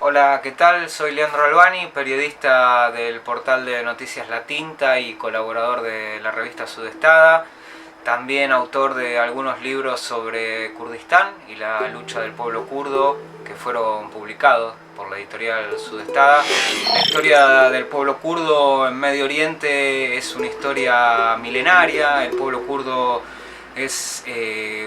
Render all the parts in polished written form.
Hola, ¿qué tal? Soy Leandro Albani, periodista del portal de noticias La Tinta y colaborador de la revista Sudestada. También autor de algunos libros sobre Kurdistán y la lucha del pueblo kurdo que fueron publicados por la editorial Sudestada. La historia del pueblo kurdo en Medio Oriente es una historia milenaria. El pueblo kurdo es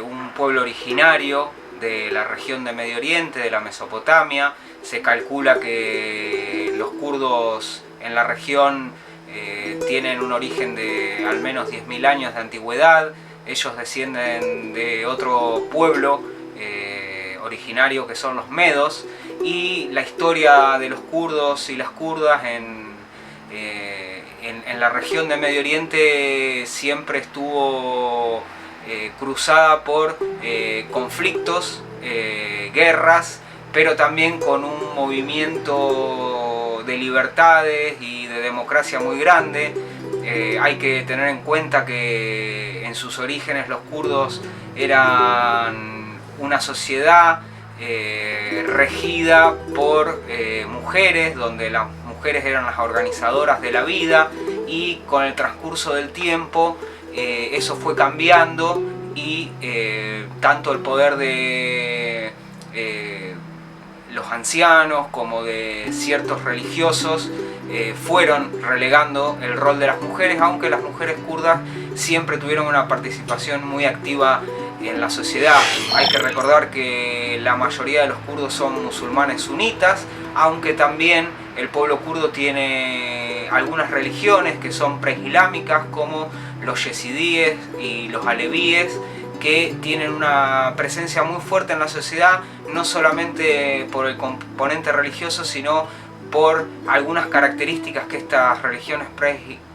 un pueblo originario de la región de Medio Oriente, de la Mesopotamia. Se calcula que los kurdos en la región tienen un origen de al menos 10.000 años de antigüedad. Ellos descienden de otro pueblo originario que son los medos, y la historia de los kurdos y las kurdas en la región de Medio Oriente siempre estuvo cruzada por conflictos, guerras, pero también con un movimiento de libertades y de democracia muy grande. Hay que tener en cuenta que en sus orígenes los kurdos eran una sociedad regida por mujeres, donde las mujeres eran las organizadoras de la vida, y con el transcurso del tiempo eso fue cambiando y tanto el poder de los ancianos como de ciertos religiosos fueron relegando el rol de las mujeres, aunque las mujeres kurdas siempre tuvieron una participación muy activa en la sociedad. Hay que recordar que la mayoría de los kurdos son musulmanes sunitas, aunque también el pueblo kurdo tiene algunas religiones que son preislámicas, como los yezidíes y los alevíes, que tienen una presencia muy fuerte en la sociedad, no solamente por el componente religioso, sino por algunas características que estas religiones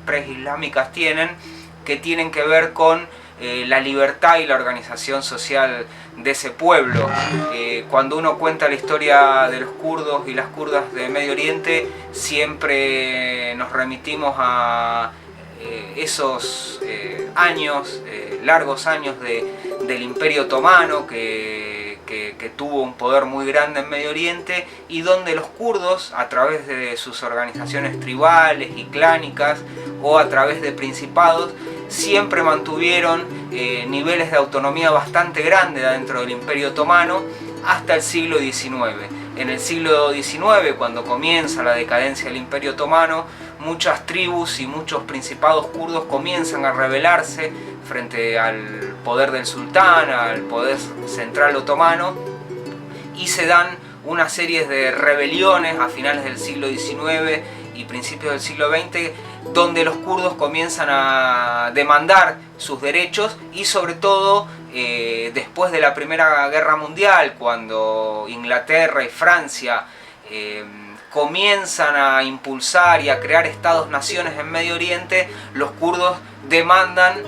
preislámicas tienen, que tienen que ver con la libertad y la organización social de ese pueblo. Cuando uno cuenta la historia de los kurdos y las kurdas de Medio Oriente, siempre nos remitimos a esos años, largos años del Imperio Otomano, que tuvo un poder muy grande en Medio Oriente, y donde los kurdos, a través de sus organizaciones tribales y clánicas o a través de principados, siempre mantuvieron niveles de autonomía bastante grandes dentro del Imperio Otomano hasta el siglo XIX. En el siglo XIX, cuando comienza la decadencia del Imperio Otomano, muchas tribus y muchos principados kurdos comienzan a rebelarse frente al poder del sultán, al poder central otomano, y se dan una serie de rebeliones a finales del siglo XIX y principios del siglo XX, donde los kurdos comienzan a demandar sus derechos, y sobre todo después de la Primera Guerra Mundial, cuando Inglaterra y Francia comienzan a impulsar y a crear estados-naciones en Medio Oriente, los kurdos demandan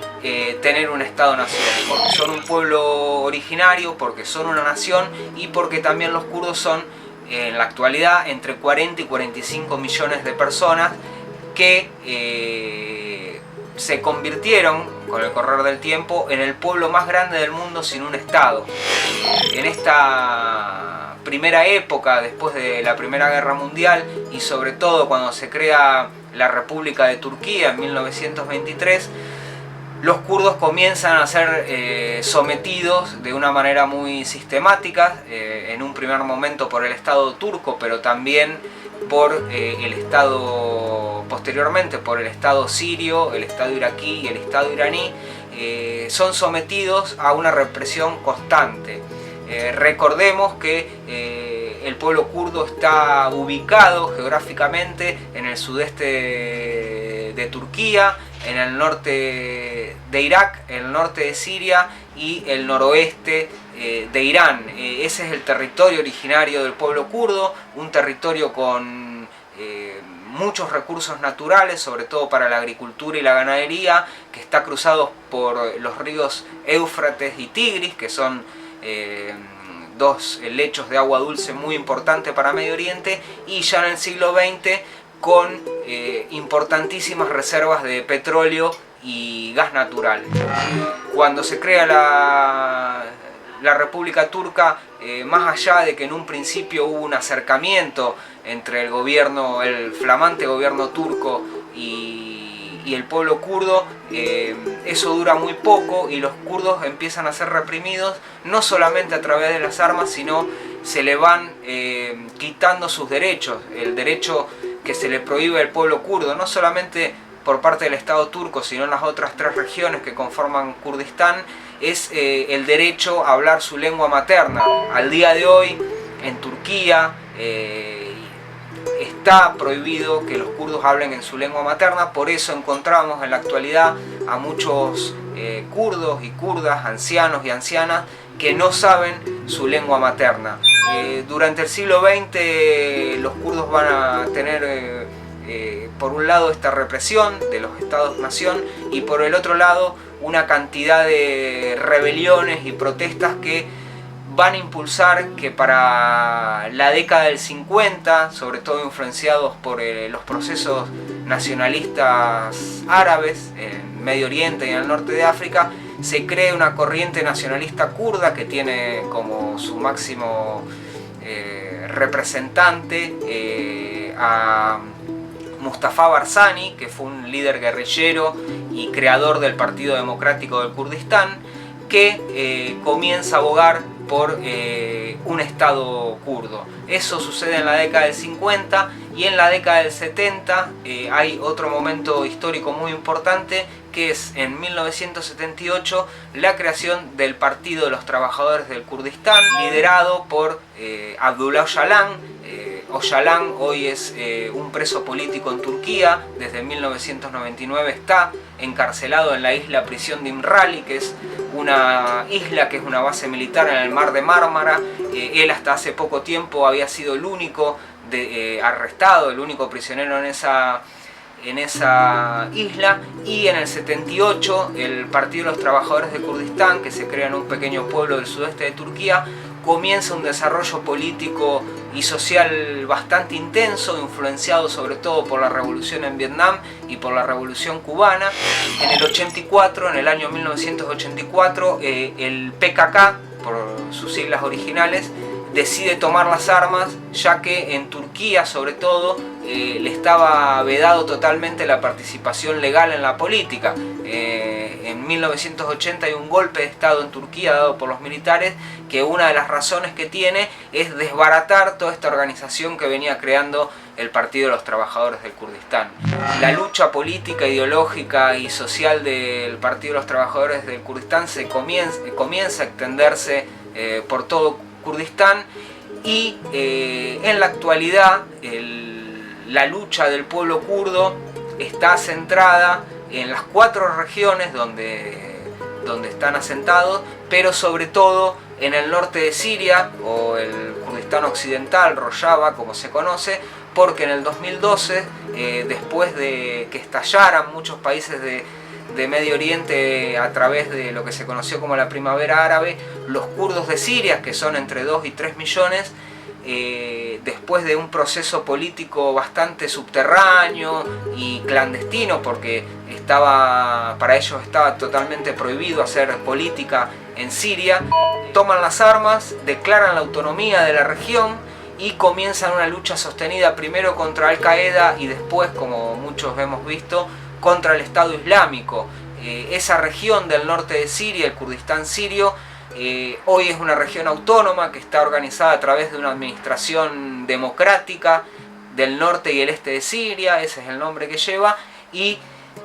tener un estado-nación, porque son un pueblo originario, porque son una nación, y porque también los kurdos son en la actualidad entre 40 y 45 millones de personas que se convirtieron con el correr del tiempo en el pueblo más grande del mundo sin un estado. En esta primera época, después de la Primera Guerra Mundial, y sobre todo cuando se crea la República de Turquía en 1923, los kurdos comienzan a ser sometidos de una manera muy sistemática, en un primer momento por el Estado turco, pero también por el Estado, posteriormente por el Estado sirio, el Estado iraquí y el Estado iraní. Son sometidos a una represión constante. Recordemos que el pueblo kurdo está ubicado geográficamente en el sudeste de Turquía, en el norte de Irak, el norte de Siria y el noroeste de Irán. Ese es el territorio originario del pueblo kurdo, un territorio con muchos recursos naturales, sobre todo para la agricultura y la ganadería, que está cruzado por los ríos Éufrates y Tigris, que son dos lechos de agua dulce muy importantes para Medio Oriente, y ya en el siglo XX con importantísimas reservas de petróleo y gas natural. Cuando se crea la República Turca, más allá de que en un principio hubo un acercamiento entre el flamante gobierno turco y el pueblo kurdo, eso dura muy poco y los kurdos empiezan a ser reprimidos no solamente a través de las armas, sino se le van quitando sus derechos, el derecho que se le prohíbe al pueblo kurdo, no solamente por parte del Estado turco, sino en las otras 3 regiones que conforman Kurdistán, es el derecho a hablar su lengua materna. Al día de hoy, en Turquía, está prohibido que los kurdos hablen en su lengua materna, por eso encontramos en la actualidad a muchos kurdos y kurdas, ancianos y ancianas, que no saben su lengua materna. Durante el siglo XX los kurdos van a tener por un lado esta represión de los estados-nación y por el otro lado una cantidad de rebeliones y protestas que van a impulsar que para la década del 50, sobre todo influenciados por los procesos nacionalistas árabes en Medio Oriente y en el norte de África, se cree una corriente nacionalista kurda que tiene como su máximo representante a Mustafa Barzani, que fue un líder guerrillero y creador del Partido Democrático del Kurdistán, que comienza a abogar por un Estado kurdo. Eso sucede en la década del 50 y en la década del 70 hay otro momento histórico muy importante, que es en 1978 la creación del Partido de los Trabajadores del Kurdistán, liderado por Abdullah Öcalan. Öcalan hoy es un preso político en Turquía, desde 1999 está encarcelado en la isla prisión de İmralı, que es una isla que es una base militar en el mar de Mármara. Él hasta hace poco tiempo había sido el único arrestado, el único prisionero en esa isla, y en el 78 el Partido de los Trabajadores de Kurdistán, que se crea en un pequeño pueblo del sudeste de Turquía, comienza un desarrollo político y social bastante intenso, influenciado sobre todo por la revolución en Vietnam y por la revolución cubana. En el 84, en el año 1984, el PKK, por sus siglas originales, decide tomar las armas, ya que en Turquía sobre todo le estaba vedado totalmente la participación legal en la política. En 1980 hay un golpe de estado en Turquía dado por los militares, que una de las razones que tiene es desbaratar toda esta organización que venía creando el Partido de los Trabajadores del Kurdistán. La lucha política, ideológica y social del Partido de los Trabajadores del Kurdistán comienza a extenderse por todo Kurdistán y en la actualidad la lucha del pueblo kurdo está centrada en las 4 regiones donde están asentados, pero sobre todo en el norte de Siria, o el Kurdistán occidental, Rojava como se conoce, porque en el 2012, después de que estallaran muchos países de Medio Oriente a través de lo que se conoció como la Primavera Árabe, los kurdos de Siria, que son entre 2 y 3 millones, después de un proceso político bastante subterráneo y clandestino, porque para ellos estaba totalmente prohibido hacer política en Siria, toman las armas, declaran la autonomía de la región y comienzan una lucha sostenida primero contra Al-Qaeda y después, como muchos hemos visto, contra el Estado Islámico. Esa región del norte de Siria, el Kurdistán sirio, hoy es una región autónoma que está organizada a través de una administración democrática del norte y el este de Siria, ese es el nombre que lleva, y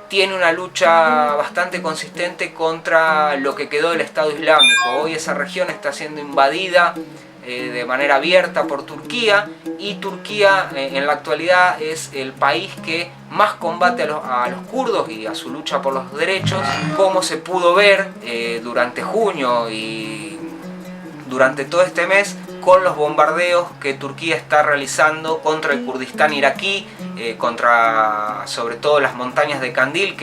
tiene una lucha bastante consistente contra lo que quedó del Estado Islámico. Hoy esa región está siendo invadida de manera abierta por Turquía, y Turquía en la actualidad es el país que más combate a los kurdos y a su lucha por los derechos, como se pudo ver durante junio y durante todo este mes con los bombardeos que Turquía está realizando contra el Kurdistán iraquí, contra sobre todo las montañas de Kandil,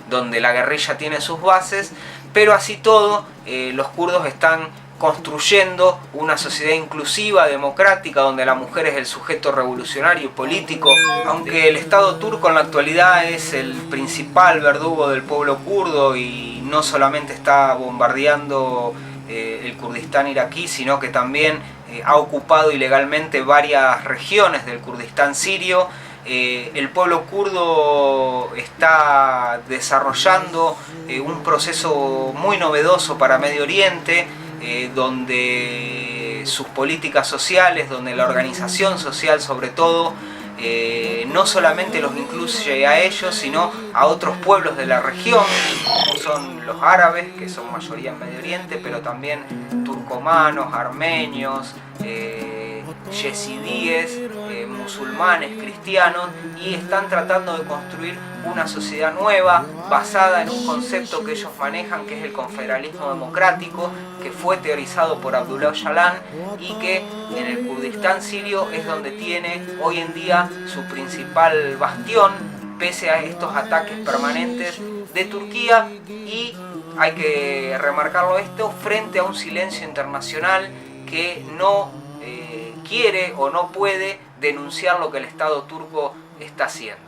donde la guerrilla tiene sus bases. Pero así todo, los kurdos están construyendo una sociedad inclusiva, democrática, donde la mujer es el sujeto revolucionario y político. Aunque el Estado turco en la actualidad es el principal verdugo del pueblo kurdo y no solamente está bombardeando el Kurdistán iraquí, sino que también ha ocupado ilegalmente varias regiones del Kurdistán sirio. El pueblo kurdo está desarrollando un proceso muy novedoso para Medio Oriente, donde sus políticas sociales, donde la organización social sobre todo, no solamente los incluye a ellos, sino a otros pueblos de la región, como son los árabes, que son mayoría en Medio Oriente, pero también turcomanos, armenios, yezidíes, musulmanes, cristianos, y están tratando de construir una sociedad nueva basada en un concepto que ellos manejan, que es el confederalismo democrático, que fue teorizado por Abdullah Öcalan y que en el Kurdistán sirio es donde tiene hoy en día su principal bastión, pese a estos ataques permanentes de Turquía, y hay que remarcarlo esto, frente a un silencio internacional que no quiere o no puede denunciar lo que el Estado turco está haciendo.